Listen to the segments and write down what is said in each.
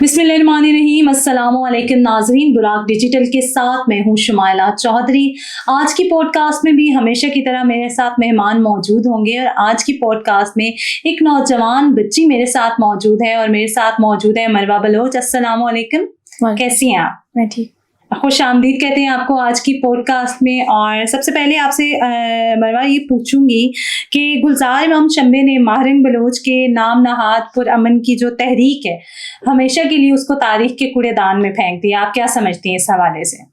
बिस्मिल्लाहिर्रहमानिर्रहीम। अस्सलाम वालेकुम नाज़रीन, बुराक डिजिटल के साथ मैं हूँ शुमाइला चौधरी। आज की पॉडकास्ट में भी हमेशा की तरह मेरे साथ मेहमान मौजूद होंगे और आज की पॉडकास्ट में एक नौजवान बच्ची मेरे साथ मौजूद है और मेरे साथ मौजूद है मरवा बलोच। अस्सलाम वालेकुम, कैसी हैं आप? मैं ठीक। खुश आमदीद कहते हैं आपको आज की पॉडकास्ट में। और सबसे पहले आपसे मरवा ये पूछूंगी कि गुलजार इमाम शंबे ने माहिरीन बलोच के नाम नहाद पुरअमन की जो तहरीक है हमेशा के लिए उसको तारीख के कूड़ेदान में फेंक दिया। आप क्या समझती हैं इस हवाले से?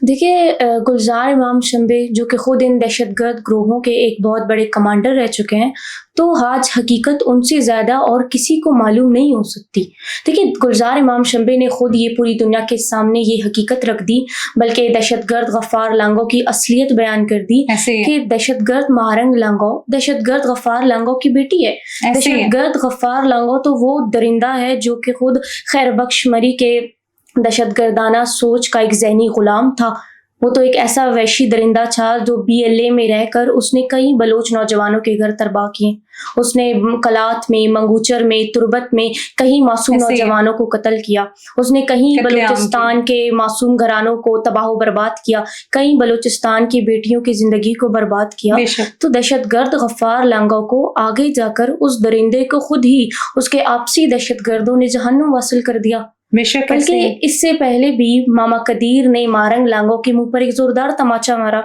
देखिए, गुलजार इमाम शंबे जो कि ख़ुद इन दहशतगर्द ग्रोहों के एक बहुत बड़े कमांडर रह चुके हैं, तो आज हकीकत उनसे ज़्यादा और किसी को मालूम नहीं हो सकती। देखिए, गुलजार इमाम शंबे ने ख़ुद ये पूरी दुनिया के सामने ये हकीकत रख दी, बल्कि दहशतगर्द गफ़ार लांगो की असलियत बयान कर दी कि दहशतगर्द मारंग लांगो दहशतगर्द गफ़ार लांगो की बेटी है। दहशतगर्द गफ़ार लांगो तो वो दरिंदा है जो कि ख़ुद खैर बख्श मरी के दहशतगर्दाना सोच का एक ज़हनी ग़ुलाम था। वो तो एक ऐसा वहशी दरिंदा था जो BLA में रहकर उसने कई बलोच नौजवानों के घर तबाह किए। उसने कलात में, मंगूचर में, तुरबत में कई मासूम नौजवानों को कत्ल किया। उसने कहीं बलूचिस्तान के मासूम घरानों को तबाह बर्बाद किया, कई बलूचिस्तान की बेटियों की जिंदगी को बर्बाद किया। तो दहशतगर्द गफ़ार लांगो को आगे जाकर उस दरिंदे को खुद ही उसके आपसी दहशतगर्दों ने जहन्नुम वासिल कर दिया। बल्कि इससे पहले भी मामा कदीर ने मारंग लांगो के मुंह पर एक जोरदार तमाचा मारा,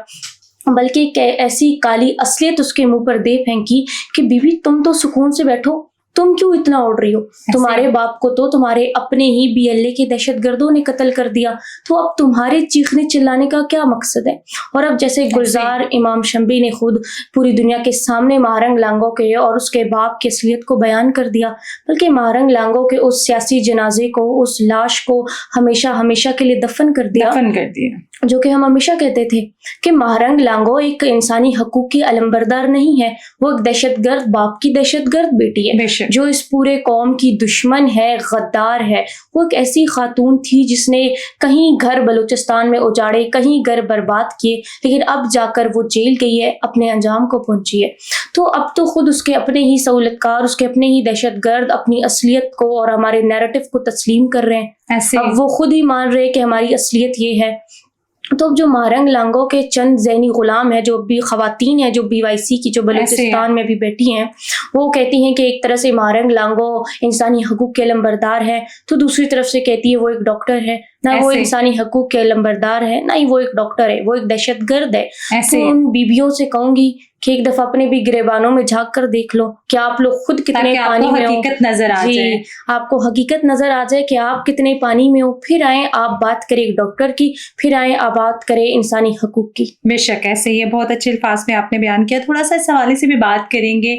बल्कि ऐसी काली असलियत उसके मुंह पर दे फेंकी कि बीबी तुम तो सुकून से बैठो, तुम क्यों इतना उड़ रही हो? तुम्हारे बाप को तो तुम्हारे अपने ही BLA के दहशतगर्दों ने कत्ल कर दिया, तो अब तुम्हारे चीखने चिल्लाने का क्या मकसद है? और अब जैसे गुलजार इमाम शंबे ने खुद पूरी दुनिया के सामने मारंग लांगो के और उसके बाप की असलियत को बयान कर दिया, बल्कि मारंग लांगो के उस सियासी जनाजे को, उस लाश को हमेशा हमेशा के लिए दफन कर दिया। जो कि हम हमेशा कहते थे कि मारंग लांगो एक इंसानी हकूक की अलंबरदार नहीं है, वो एक दहशतगर्द बाप की दहशतगर्द बेटी है जो इस पूरे कौम की दुश्मन है, गद्दार है। वो एक ऐसी खातून थी जिसने कहीं घर बलूचिस्तान में उजाड़े, कहीं घर बर्बाद किए, लेकिन अब जाकर वो जेल गई है, अपने अंजाम को पहुंची है। तो अब तो खुद उसके अपने ही सहूलतकार, उसके अपने ही दहशतगर्द अपनी असलियत को और हमारे नैरेटिव को तस्लीम कर रहे हैं। अब वो खुद ही मान रहे हैं कि हमारी असलियत ये है। तो जो मारंग लांगो के चंद ज़हनी गुलाम है, जो भी ख़वातीन है, जो BYC की जो बलूचिस्तान में भी बैठी हैं, वो कहती हैं कि एक तरह से मारंग लांगो इंसानी हकूक़ के लंबरदार है, तो दूसरी तरफ से कहती है वो एक डॉक्टर है। ना वो इंसानी हकूक़ के लंबरदार है, ना ही वो एक डॉक्टर है, वो एक दहशतगर्द है। तो उन बीबियों से कहूंगी कि एक दफा अपने भी गिरेबानों में झांक कर देख लो कि आप लोग खुद कितने पानी में हो। हकीकत नजर आ जाए, आपको हकीकत नजर आ जाए कि आप कितने पानी में हो। फिर आए आप बात करें एक डॉक्टर की, फिर आए आप बात करें इंसानी हकूक की। बेशक ऐसे ही है, बहुत अच्छे अल्फाज में आपने बयान किया। थोड़ा सा इस हवाले से भी बात करेंगे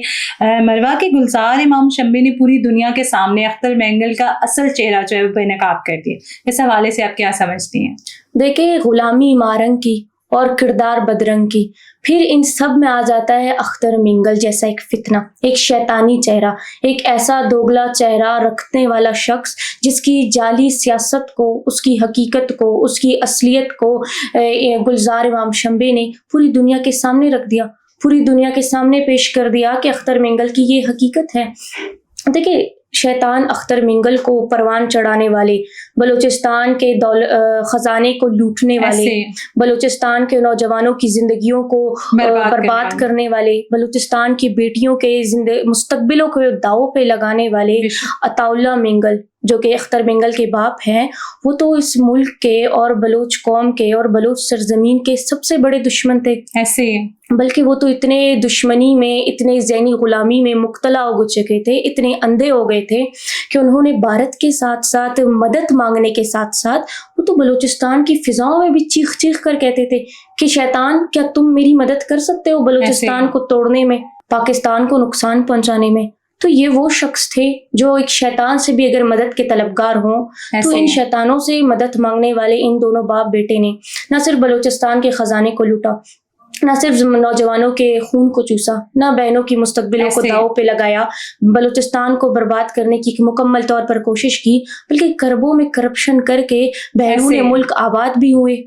मरवा के गुलजार इमाम शंबे ने पूरी दुनिया के सामने अख्तर मेंगल का असल चेहरा जो है वो बेनकाब कर दिया। इस हवाले से आप क्या समझती हैं? देखिए, गुलामी मारंग की और किरदार बदरंग की, फिर इन सब में आ जाता है अख्तर मेंगल जैसा एक फितना, एक शैतानी चेहरा, एक ऐसा दोगला चेहरा रखने वाला शख्स जिसकी जाली सियासत को, उसकी हकीकत को, उसकी असलियत को गुलजार इमाम शंबे ने पूरी दुनिया के सामने रख दिया, पूरी दुनिया के सामने पेश कर दिया कि अख्तर मेंगल की ये हकीकत है। देखिए, शैतान अख्तर मेंगल को परवान चढ़ाने वाले, बलूचिस्तान के खजाने को लूटने वाले, बलूचिस्तान के नौजवानों की जिंदगियों को बर्बाद करने वाले, बलूचिस्तान की बेटियों के मुस्तकबिलों को दाव पे लगाने वाले अताउल्ला मेंगल जो कि अख्तर मेंगल के बाप हैं, वो तो इस मुल्क के और बलोच कौम के और बलोच सरजमीन के सबसे बड़े दुश्मन थे। ऐसे बल्कि वो तो इतने दुश्मनी में, इतने ज़हनी गुलामी में मुब्तला हो चुके थे, इतने अंधे हो गए थे कि उन्होंने भारत के साथ साथ मदद मांगने के साथ साथ वो तो बलूचिस्तान की फिजाओं में भी चीख चीख कर कहते थे कि शैतान, क्या तुम मेरी मदद कर सकते हो बलूचिस्तान को तोड़ने में, पाकिस्तान को नुकसान पहुंचाने में? तो ये वो शख्स थे जो एक शैतान से भी अगर मदद के तलबगार हों, तो इन शैतानों से मदद मांगने वाले इन दोनों बाप बेटे ने न सिर्फ बलूचिस्तान के खजाने को लूटा, न सिर्फ नौजवानों के खून को चूसा, न बहनों की मुस्तकबिलों को दाव पे लगाया, बलूचिस्तान को बर्बाद करने की मुकम्मल तौर पर कोशिश की, बल्कि करबों में करप्शन करके बहरून मुल्क आबाद भी हुए।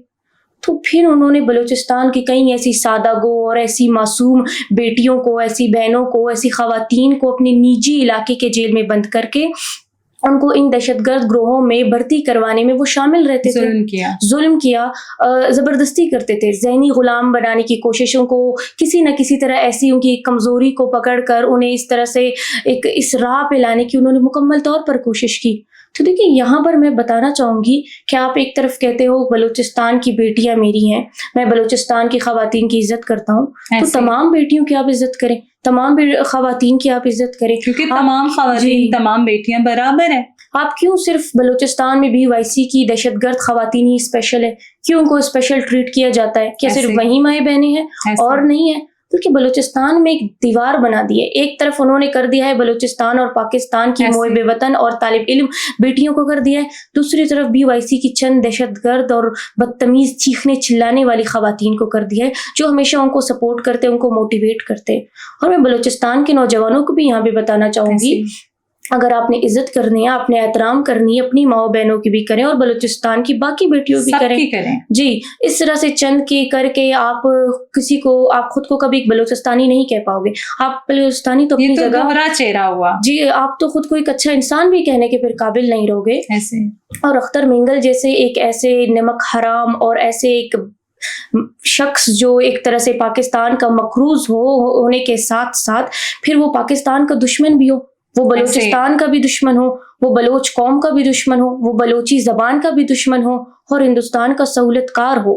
तो फिर उन्होंने बलूचिस्तान की कई ऐसी सादागो और ऐसी मासूम बेटियों को, ऐसी बहनों को, ऐसी ख़वातीन को अपने निजी इलाके के जेल में बंद करके ان کو ان دہشت گرد گروہوں میں بھرتی کروانے میں وہ شامل رہتے تھے، ظلم کیا، زبردستی کرتے تھے، ذہنی غلام بنانے کی کوششوں کو کسی نہ کسی طرح ایسی ان کی کمزوری کو پکڑ کر انہیں اس طرح سے ایک اس راہ پہ لانے کی انہوں نے مکمل طور پر کوشش کی۔ تو دیکھیے یہاں پر میں بتانا چاہوں گی کہ آپ ایک طرف کہتے ہو بلوچستان کی بیٹیاں میری ہیں، میں بلوچستان کی خواتین کی عزت کرتا ہوں، تو تمام بیٹیوں کی آپ عزت کریں، تمام خواتین کی آپ عزت کریں، کیونکہ تمام خواتین تمام بیٹیاں برابر ہیں۔ آپ کیوں صرف بلوچستان میں BYC کی دہشت گرد خواتین ہی اسپیشل ہے؟ کیوں ان کو اسپیشل ٹریٹ کیا جاتا ہے؟ کیا صرف وہی مائیں بہنیں ہیں اور نہیں ہے؟ بلکہ بلوچستان میں ایک دیوار بنا دی ہے، ایک طرف انہوں نے کر دیا ہے بلوچستان اور پاکستان کی محب وطن اور طالب علم بیٹیوں کو کر دیا ہے، دوسری طرف BYC کی چند دہشت گرد اور بدتمیز چیخنے چلانے والی خواتین کو کر دیا ہے، جو ہمیشہ ان کو سپورٹ کرتے، ان کو موٹیویٹ کرتے۔ اور میں بلوچستان کے نوجوانوں کو بھی یہاں پہ بتانا چاہوں گی، اگر آپ نے عزت کرنی ہے، آپ نے احترام کرنی ہے، اپنی ماؤں بہنوں کی بھی کریں اور بلوچستان کی باقی بیٹیوں بھی کریں۔ جی، اس طرح سے چند کی کر کے آپ کسی کو، آپ خود کو کبھی ایک بلوچستانی نہیں کہہ پاؤ گے۔ آپ بلوچستانی تو اپنی جگہ، دوہرا چہرہ ہوا جی، آپ تو خود کو ایک اچھا انسان بھی کہنے کے پھر قابل نہیں رہو گے۔ اور اختر مینگل جیسے ایک ایسے نمک حرام اور ایسے ایک شخص جو ایک طرح سے پاکستان کا مقروض ہونے کے ساتھ ساتھ پھر وہ پاکستان کا دشمن بھی ہو، وہ بلوچستان کا بھی دشمن ہو، وہ بلوچ قوم کا بھی دشمن ہو، وہ بلوچی زبان کا بھی دشمن ہو اور ہندوستان کا سہولت کار ہو،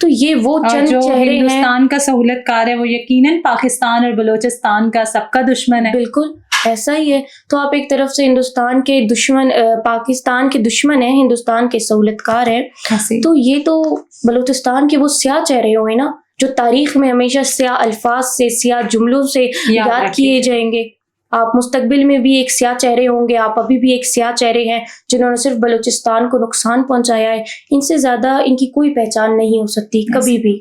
تو یہ وہ چند چہرے ہیں۔ ہندوستان کا سہولت کار ہے وہ یقیناً پاکستان اور بلوچستان کا سب کا دشمن ہے۔ بالکل ایسا ہی ہے۔ تو آپ ایک طرف سے ہندوستان کے دشمن، پاکستان کے دشمن ہیں، ہندوستان کے سہولت کار ہیں، تو یہ تو بلوچستان کے وہ سیاہ چہرے ہوئے نا جو تاریخ میں ہمیشہ سیاہ الفاظ سے، سیاہ جملوں سے یاد کیے جائیں گے۔ آپ مستقبل میں بھی ایک سیاہ چہرے ہوں گے، آپ ابھی بھی ایک سیاہ چہرے ہیں جنہوں نے صرف بلوچستان کو نقصان پہنچایا ہے، ان سے زیادہ ان کی کوئی پہچان نہیں ہو سکتی کبھی بھی۔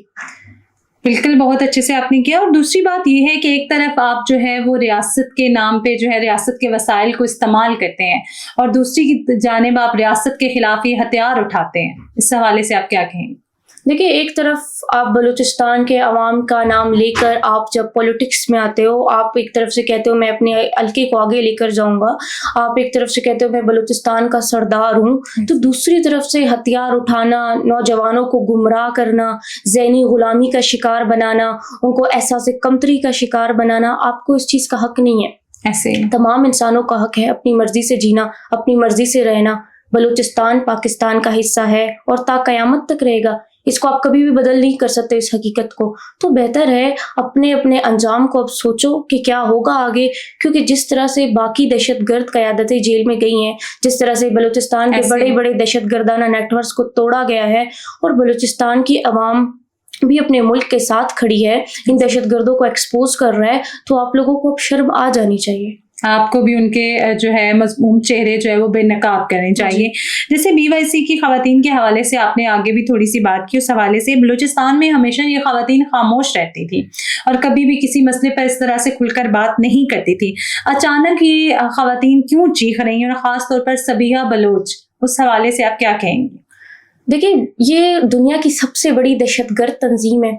بالکل، بہت اچھے سے آپ نے کیا۔ اور دوسری بات یہ ہے کہ ایک طرف آپ جو ہے وہ ریاست کے نام پہ جو ہے ریاست کے وسائل کو استعمال کرتے ہیں اور دوسری جانب آپ ریاست کے خلاف یہ ہتھیار اٹھاتے ہیں، اس حوالے سے آپ کیا کہیں گے؟ دیکھیے، ایک طرف آپ بلوچستان کے عوام کا نام لے کر آپ جب پولیٹکس میں آتے ہو، آپ ایک طرف سے کہتے ہو میں اپنے حلقے کو آگے لے کر جاؤں گا، آپ ایک طرف سے کہتے ہو میں بلوچستان کا سردار ہوں، تو دوسری طرف سے ہتھیار اٹھانا، نوجوانوں کو گمراہ کرنا، ذہنی غلامی کا شکار بنانا، ان کو احساس کمتری کا شکار بنانا، آپ کو اس چیز کا حق نہیں ہے۔ ایسے تمام انسانوں کا حق ہے اپنی مرضی سے جینا، اپنی مرضی سے رہنا۔ بلوچستان پاکستان کا حصہ ہے اور تا قیامت تک رہے گا، اس کو آپ کبھی بھی بدل نہیں کر سکتے اس حقیقت کو۔ تو بہتر ہے اپنے اپنے انجام کو اب سوچو کہ کیا ہوگا آگے، کیونکہ جس طرح سے باقی دہشت گرد قیادتیں جیل میں گئی ہیں، جس طرح سے بلوچستان کے بڑے بڑے دہشت گردانہ نیٹ ورکس کو توڑا گیا ہے اور بلوچستان کی عوام بھی اپنے ملک کے ساتھ کھڑی ہے، ان دہشت گردوں کو ایکسپوز کر رہا ہے، تو آپ لوگوں کو اب شرم آ جانی چاہیے۔ آپ کو بھی ان کے جو ہے مذموم چہرے جو ہے وہ بے نقاب کرنے چاہیے۔ جیسے BYC کی خواتین کے حوالے سے آپ نے آگے بھی تھوڑی سی بات کی، اس حوالے سے بلوچستان میں ہمیشہ یہ خواتین خاموش رہتی تھی اور کبھی بھی کسی مسئلے پر اس طرح سے کھل کر بات نہیں کرتی تھی۔ اچانک یہ خواتین کیوں چیخ رہی ہیں اور خاص طور پر صبیحہ بلوچ، اس حوالے سے آپ کیا کہیں گے؟ دیکھیں، یہ دنیا کی سب سے بڑی دہشت گرد تنظیم ہے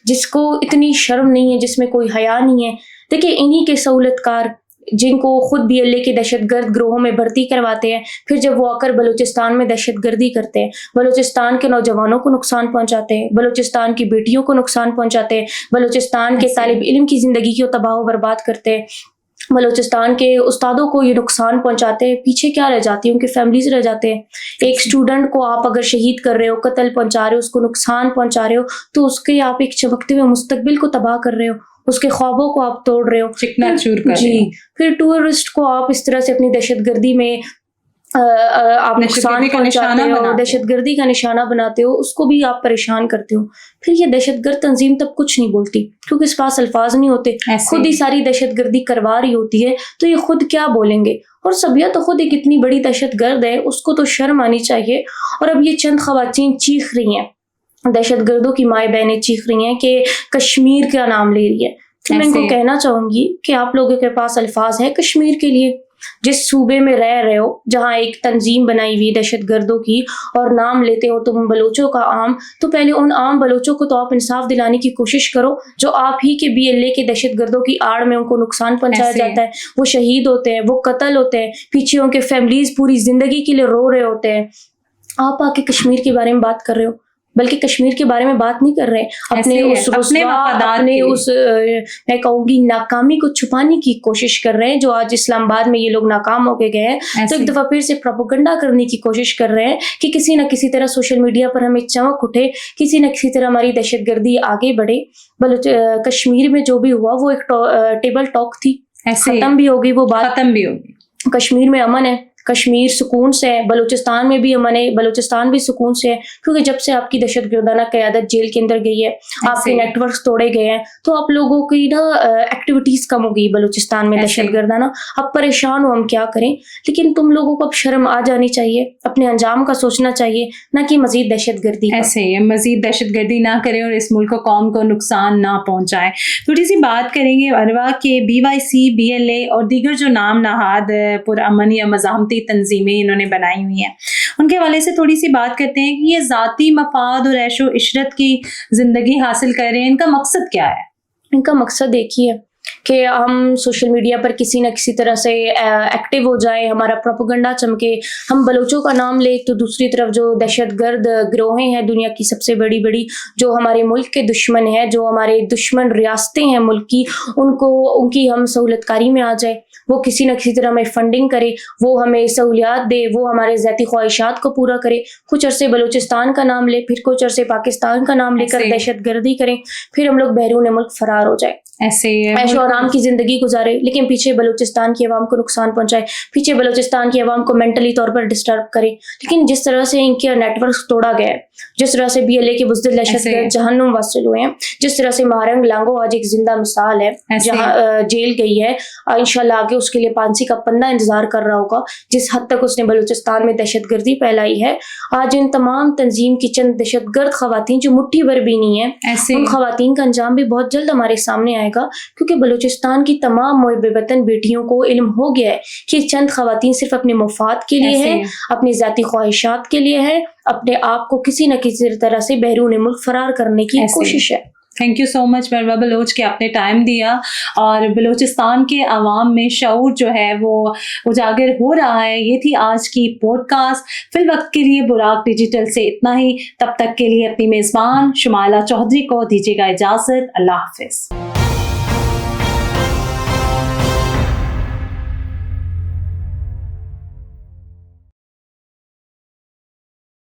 جس کو اتنی شرم نہیں ہے، جس میں کوئی حیا نہیں ہے۔ دیکھیں، انہی کے سہولت کار جن کو خود BLA کے دہشت گرد گروہوں میں بھرتی کرواتے ہیں، پھر جب وہ آ کر بلوچستان میں دہشت گردی کرتے ہیں، بلوچستان کے نوجوانوں کو نقصان پہنچاتے ہیں، بلوچستان کی بیٹیوں کو نقصان پہنچاتے ہیں، بلوچستان کے طالب علم کی زندگی کو تباہ و برباد کرتے ہیں، بلوچستان کے استادوں کو یہ نقصان پہنچاتے ہیں، پیچھے کیا رہ جاتی ہے؟ ان کی فیملیز رہ جاتے ہیں۔ ایک اسٹوڈنٹ کو آپ اگر شہید کر رہے ہو، قتل پہنچا رہے ہو، اس کو نقصان پہنچا رہے ہو، تو اس کے آپ ایک چمکتے ہوئے مستقبل کو تباہ کر رہے ہو، اس کے خوابوں کو آپ توڑ رہے ہو، چکنا چور کر رہے ہو۔ پھر ٹورسٹ کو آپ اس طرح سے اپنی دہشت گردی میں آپ نقصان پہنچاتے ہو، دہشت گردی کا نشانہ بناتے ہو، اس کو بھی آپ پریشان کرتے ہو۔ پھر یہ دہشت گرد تنظیم تب کچھ نہیں بولتی کیونکہ اس پاس الفاظ نہیں ہوتے، خود ہی ساری دہشت گردی کروا رہی ہوتی ہے، تو یہ خود کیا بولیں گے؟ اور صبیحہ تو خود ایک اتنی بڑی دہشت گرد ہے، اس کو تو شرم آنی چاہیے۔ اور اب یہ چند خواتین چیخ رہی ہیں، دہشت گردوں کی مائیں بہنیں چیخ رہی ہیں کہ کشمیر کا نام لے رہی ہے، تو میں ان کو کہنا چاہوں گی کہ آپ لوگوں کے پاس الفاظ ہے کشمیر کے لیے؟ जिस सूबे में रह रहे हो, जहाँ एक तंजीम बनाई हुई दहशत गर्दों की और नाम लेते हो तुम बलोचों का आम, तो पहले उन आम बलोचों को तो आप इंसाफ दिलाने की कोशिश करो जो आप ही के BLA के दहशत गर्दों की आड़ में उनको नुकसान पहुंचाया जाता है, वो शहीद होते हैं, वो कत्ल होते हैं, पीछे उनके फैमिलीज पूरी जिंदगी के लिए रो रहे होते हैं। आप आके कश्मीर के बारे में बात कर रहे हो, बल्कि कश्मीर के बारे में बात नहीं कर रहे, अपने उस मैं कहूँगी नाकामी को छुपाने की कोशिश कर रहे हैं। जो आज इस्लामाबाद में ये लोग नाकाम होके गए हैं, तो एक दफा फिर से प्रोपेगेंडा करने की कोशिश कर रहे हैं कि किसी न किसी तरह सोशल मीडिया पर हमें चमक उठे, किसी न किसी तरह हमारी दहशतगर्दी आगे बढ़े। कश्मीर में जो भी हुआ वो एक टेबल टॉक थी, खत्म भी होगी, वो बात खत्म भी होगी। कश्मीर में अमन है, कश्मीर सुकून से है, बलूचिस्तान में भी अमन है, बलूचिस्तान भी सुकून से है, क्योंकि जब से आपकी दहशतगर्दाना क़यादत जेल के अंदर गई है, आपके नेटवर्क तोड़े गए हैं, तो आप लोगों की ना एक्टिविटीज कम हो गई बलूचिस्तान में दहशतगर्दाना। अब परेशान हो, हम क्या करें, लेकिन तुम लोगों को अब शर्म आ जानी चाहिए, अपने अंजाम का सोचना चाहिए, ना कि मजीद दहशतगर्दी। ऐसे ही मजीद दहशतगर्दी ना करें और इस मुल्क को कौम को नुकसान ना पहुंचाएं। थोड़ी सी बात करेंगे अरवा के BYC, BLA और दीगर जो नाम नहाद पुरअमन या मज़ाहमती तंजीमें इन्होंने बनाई हुई हैं, उनके हवाले से थोड़ी सी बात करते हैं कि ये ज़ाती मफाद और ऐशो इशरत की ज़िंदगी हासिल कर रहे हैं, इनका मकसद क्या है? इनका मकसद एक ही है कि हम सोशल मीडिया पर किसी न किसी तरह से एक्टिव हो जाए, हमारा प्रोपेगेंडा चमके, हम बलोचों का नाम ले, तो दूसरी तरफ जो दहशतगर्द गिरोहें हैं दुनिया की सबसे बड़ी बड़ी, जो हमारे मुल्क के दुश्मन हैं, जो हमारे दुश्मन रियासतें हैं मुल्क की, उनकी हम सहूलतकारी में आ जाए, वो किसी न किसी तरह हमें फंडिंग करे, वो हमें सहूलियात दे, वो हमारे ज़ाती ख्वाहिशात को पूरा करे। कुछ अरसे बलूचिस्तान का नाम ले, फिर कुछ अरसे पाकिस्तान का नाम लेकर दहशतगर्दी करें, फिर हम लोग बहरून मुल्क फरार हो जाए, ऐसे ऐशो आराम की जिंदगी गुजारे, लेकिन पीछे बलूचिस्तान की आवाम को नुकसान पहुंचाए, पीछे बलूचिस्तान की आवाम को मेंटली तौर पर डिस्टर्ब करे। लेकिन जिस तरह से इनके नेटवर्क तोड़ा गया है, जिस तरह से BLA के बुज़दिल दहशतगर्द जहन्नुम वासिल हुए हैं, जिस तरह से महारंग लांगो आज एक जिंदा मिसाल है, जहाँ जेल गई है, इंशाल्लाह आगे उसके लिए फांसी का पन्ना इंतजार कर रहा होगा, जिस हद तक उसने बलूचिस्तान में दहशतगर्दी फैलाई है। आज इन तमाम तंजीम की चंद दहशतगर्द खवातीन जो मुट्ठी भर भी नहीं है, उन खवातीन का अंजाम भी बहुत जल्द हमारे सामने आएगा, क्योंकि बलूचिस्तान की तमाम मुहिब वतन बेटियों को इल्म हो गया है कि चंद खवातीन सिर्फ अपने मुफाद के लिए है, अपनी ज़ाती ख्वाहिशात के लिए है, अपने आप को किसी न किसी तरह से बहरून मुल्क फरार करने की कोशिश है। थैंक यू सो मच मरवा बलोच के आपने टाइम दिया और बलूचिस्तान के अवाम में शऊर जो है वो उजागर हो रहा है। ये थी आज की पॉडकास्ट। फिल वक्त के लिए बुराक डिजिटल से इतना ही। तब तक के लिए अपनी मेज़बान शुमाइला चौधरी को दीजिएगा इजाज़त। अल्लाह हाफिज़।